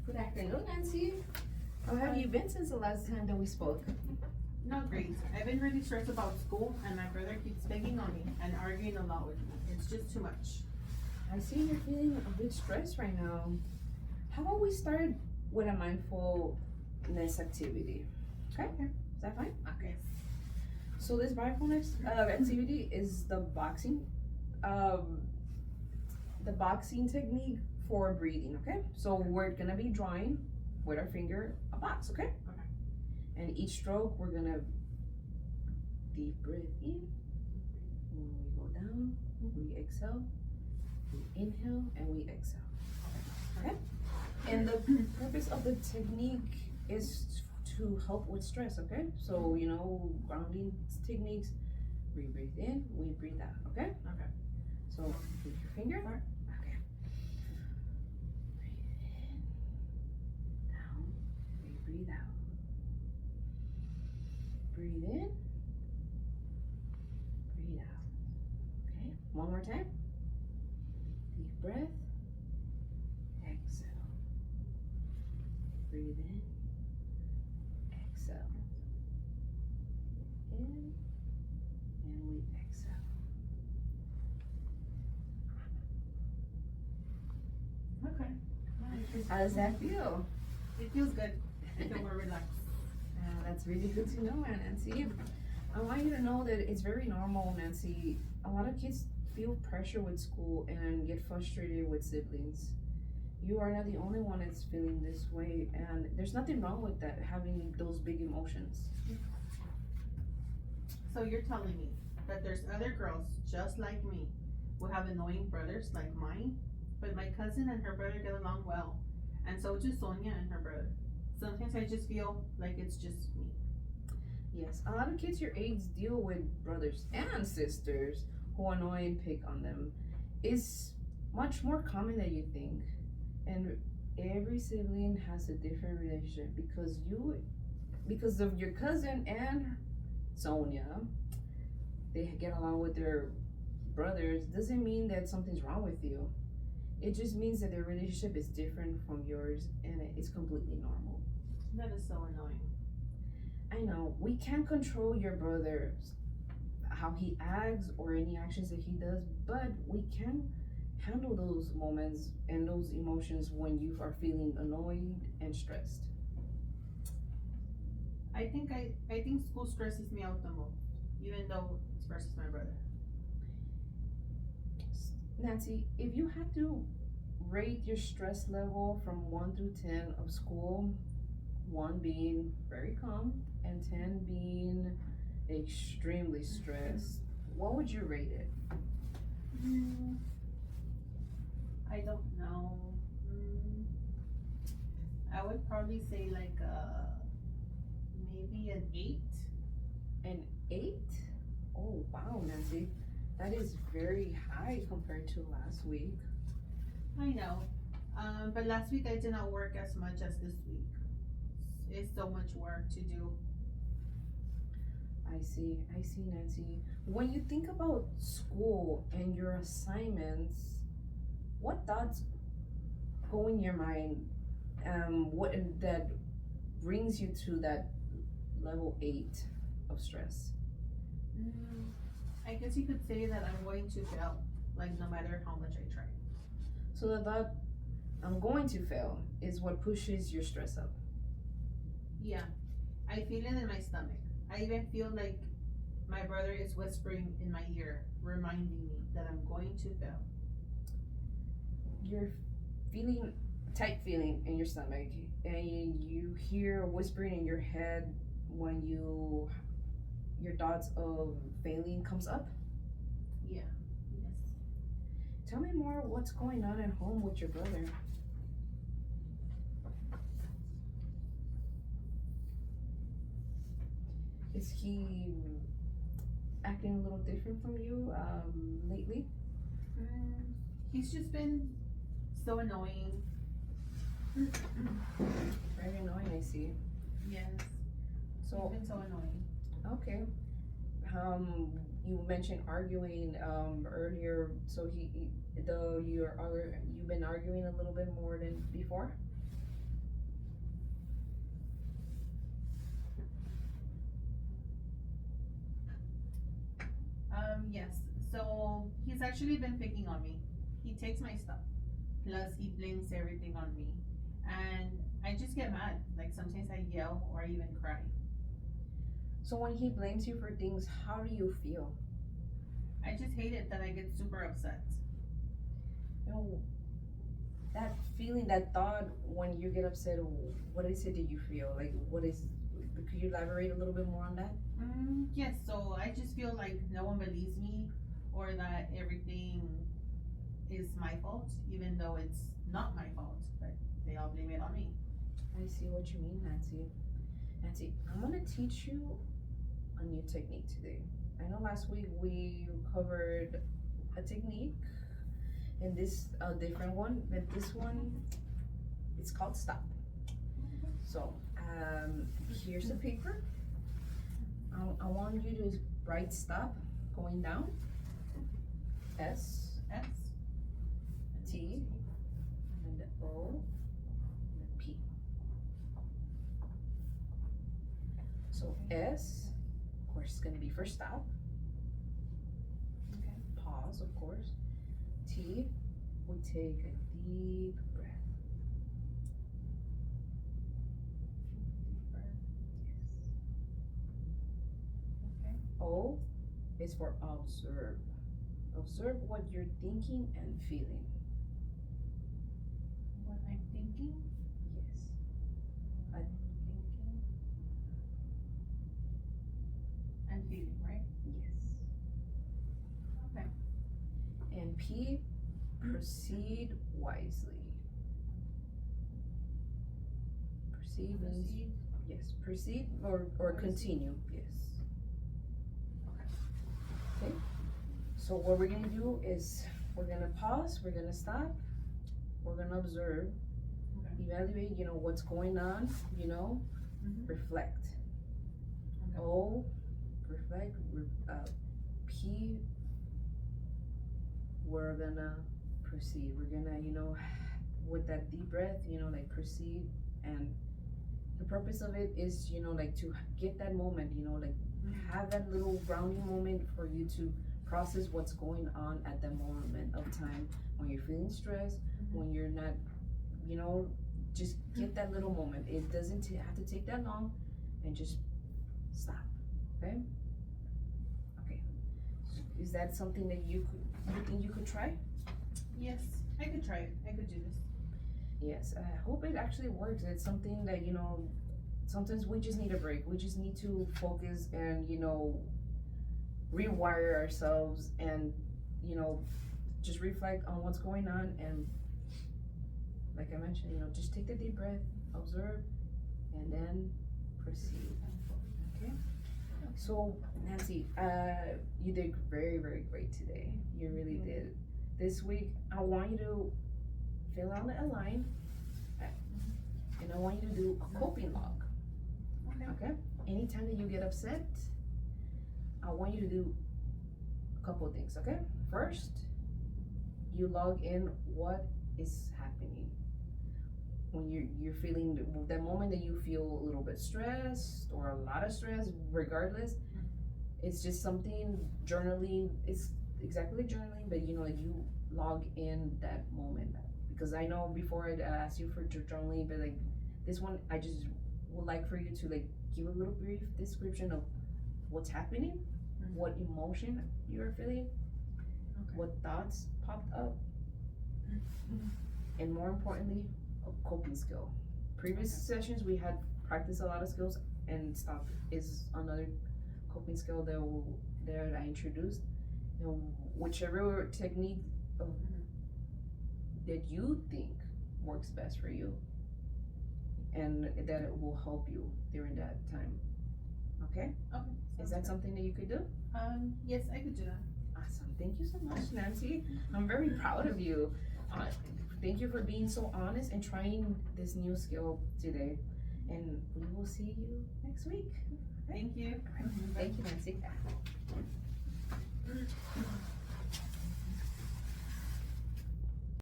Good afternoon, Nancy. How have you been since the last time that we spoke? Not great. I've been really stressed about school, and my brother keeps begging on me and arguing a lot with me. It's just too much. I see you're feeling a bit stressed right now. How about we start with a mindfulness activity? Okay, is that fine? Okay. So this mindfulness activity is the boxing technique for breathing. Okay, so we're gonna be drawing with our finger a box. Okay. Okay. And each stroke we're gonna deep breath in. When we go down, we exhale. We inhale and we exhale. Okay. And the purpose of the technique is to help with stress. Okay. So grounding techniques. We breathe in, we breathe out. Okay. Okay. So with your finger. Alright. Okay. Breathe in, down. We breathe out. Breathe in. Breathe out. Okay. One more time. Deep breath. Exhale. Breathe in. Exhale. In. And we exhale. Okay. How does that feel? It feels good. I feel more relaxed. That's really good to know, Nancy. I want you to know that it's very normal, Nancy. A lot of kids feel pressure with school and get frustrated with siblings. You are not the only one that's feeling this way, and there's nothing wrong with that, having those big emotions. So you're telling me that there's other girls just like me who have annoying brothers like mine, but my cousin and her brother get along well, and so do Sonia and her brother. Sometimes I just feel like it's just me. Yes, a lot of kids your age deal with brothers and sisters who annoy and pick on them. It's much more common than you think. And every sibling has a different relationship because of your cousin and Sonia, they get along with their brothers doesn't mean that something's wrong with you. It just means that their relationship is different from yours and it's completely normal. That is so annoying. I know, we can't control your brother, how he acts or any actions that he does, but we can handle those moments and those emotions when you are feeling annoyed and stressed. I think school stresses me out the most, even though it's versus my brother. Nancy, if you had to rate your stress level from 1 through 10 of school, 1 being very calm and 10 being extremely stressed, what would you rate it? I don't know. I would probably say like maybe an 8. An 8? Oh wow, Nancy, that is very high compared to last week. I know. But last week I did not work as much as this week. It's so much work to do. I see, Nancy. When you think about school and your assignments, what thoughts go in your mind? What that brings you to that level 8 of stress? I guess you could say that I'm going to fail, like no matter how much I try. So the thought, I'm going to fail, is what pushes your stress up. Yeah, I feel it in my stomach. I even feel like my brother is whispering in my ear, reminding me that I'm going to fail. You're feeling tight feeling in your stomach, and you hear whispering in your head when your thoughts of failing comes up. Yeah, yes. Tell me more, what's going on at home with your brother? Is he acting a little different from you lately? He's just been so annoying. Very annoying, I see. Yes, So, he's been so annoying. okay. You mentioned arguing earlier. So you've been arguing a little bit more than before. So he's actually been picking on me. He takes my stuff. Plus he blames everything on me. And I just get mad. Like sometimes I yell or I even cry. So when he blames you for things, how do you feel? I just hate it that I get super upset. You know, that feeling, that thought when you get upset, what is it that you feel? Like, could you elaborate a little bit more on that? Yes, so I just feel like no one believes me or that everything is my fault, even though it's not my fault, but they all blame it on me. I see what you mean, Nancy. Nancy, I'm gonna teach you a new technique today. I know last week we covered a technique and this a different one, but this one it's called stop. So here's the paper. I want you to write stop going down. S S, T and O and P. So S, of course, is gonna be for stop. Okay. Pause, of course. T, we take a deep breath. Deep breath. Yes. Okay. O is for observe. Observe what you're thinking and feeling. What I'm thinking? Yes. I'm thinking and feeling, right? Yes. Okay. And P, proceed wisely. Proceed means, Proceed. yes, proceed or continue, yes. Okay. So what we're gonna do is we're gonna pause, we're gonna stop, we're gonna observe, Okay. evaluate, what's going on, Mhm. reflect. Okay. O, reflect, P, we're gonna proceed. We're gonna, with that deep breath, like proceed. And the purpose of it is, like to get that moment, like have that little grounding moment for you to process what's going on at that moment of time when you're feeling stressed, when you're not, just get that little moment. It doesn't have to take that long, and just stop. Okay. Is that something that you think you could try? Yes, I could try it. I could do this. Yes, I hope it actually works. It's something that, sometimes we just need a break. We just need to focus and, rewire ourselves and, just reflect on what's going on. And like I mentioned, just take the deep breath, observe, and then proceed. Okay? So, Nancy, you did very, very great today. You really did. This week, I want you to fill out a line, and I want you to do a coping log. Okay? Anytime that you get upset, I want you to do a couple of things, okay? First, you log in what is happening. When you're feeling that moment that you feel a little bit stressed or a lot of stress, regardless, it's just something journaling. It's exactly like journaling, but like you log in that moment. Because I know before I'd asked you for journaling, but like this one, I just would like for you to like give a little brief description of what's happening, what emotion you're feeling, what thoughts popped up, and more importantly, a coping skill. Previous sessions we had practiced a lot of skills, and stop is another coping skill that I introduced. Whichever technique that you think works best for you, and that it will help you during that time. Okay? Okay. Is that something that you could do? Yes, I could do that. Awesome. Thank you so much, Nancy. I'm very proud of you. Thank you for being so honest and trying this new skill today. And we will see you next week. Thank you. Thank you, Nancy.